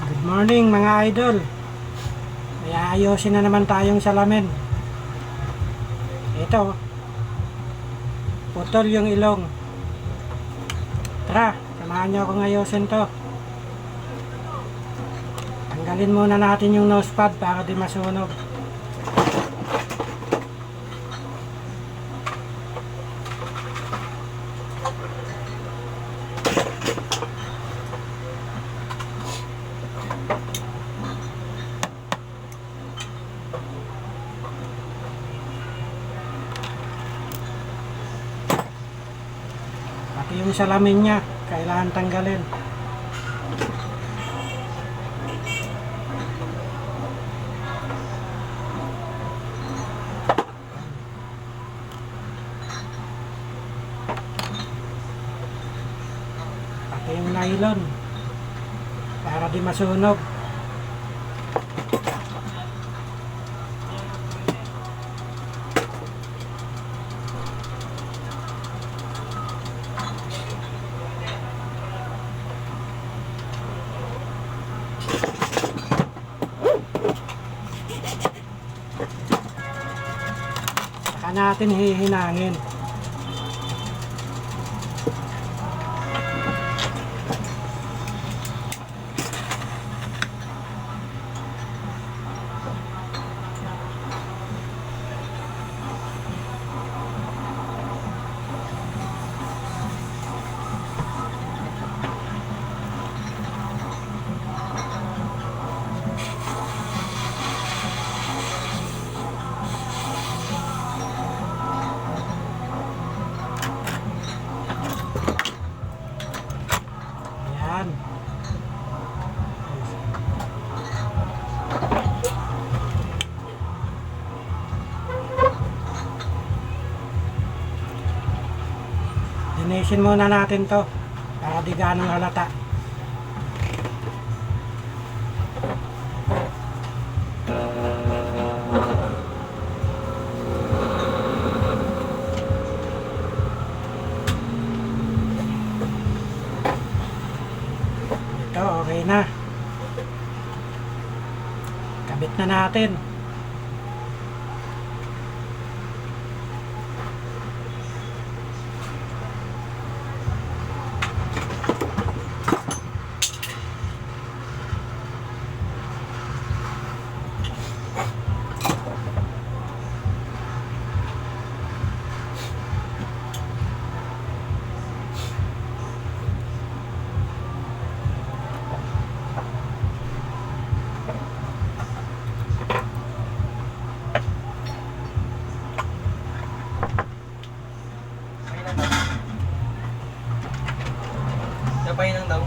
Good morning mga idol. May aayusin na naman tayong salamin. Ito, putol yung ilong. Tara, samahan nyo akong ayusin to. Tanggalin muna natin yung nose pad para di masunog. Pati yung salamin niya, kailangan tanggalin. Pati yung nylon, para di masunog. Saka natin hihinangin. Ayan. Linisin muna natin to para di ganong halata. Ito, okay na. Kabit na natin. Sabay lang daw.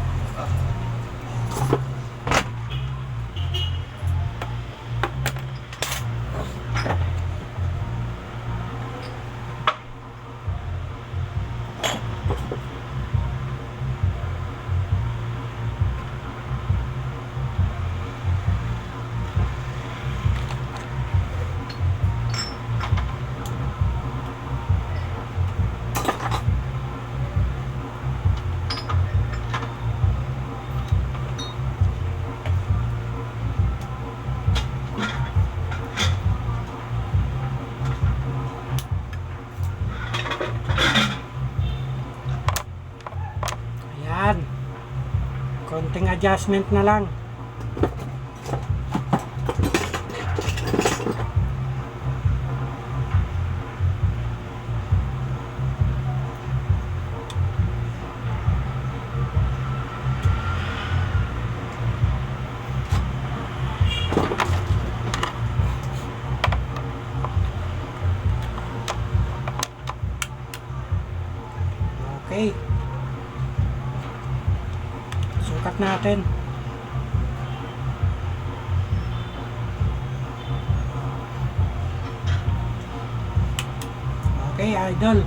Ayan. Konting adjustment na lang. Okay. Sukat natin. Okay, idol.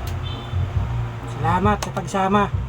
Salamat sa pagsama.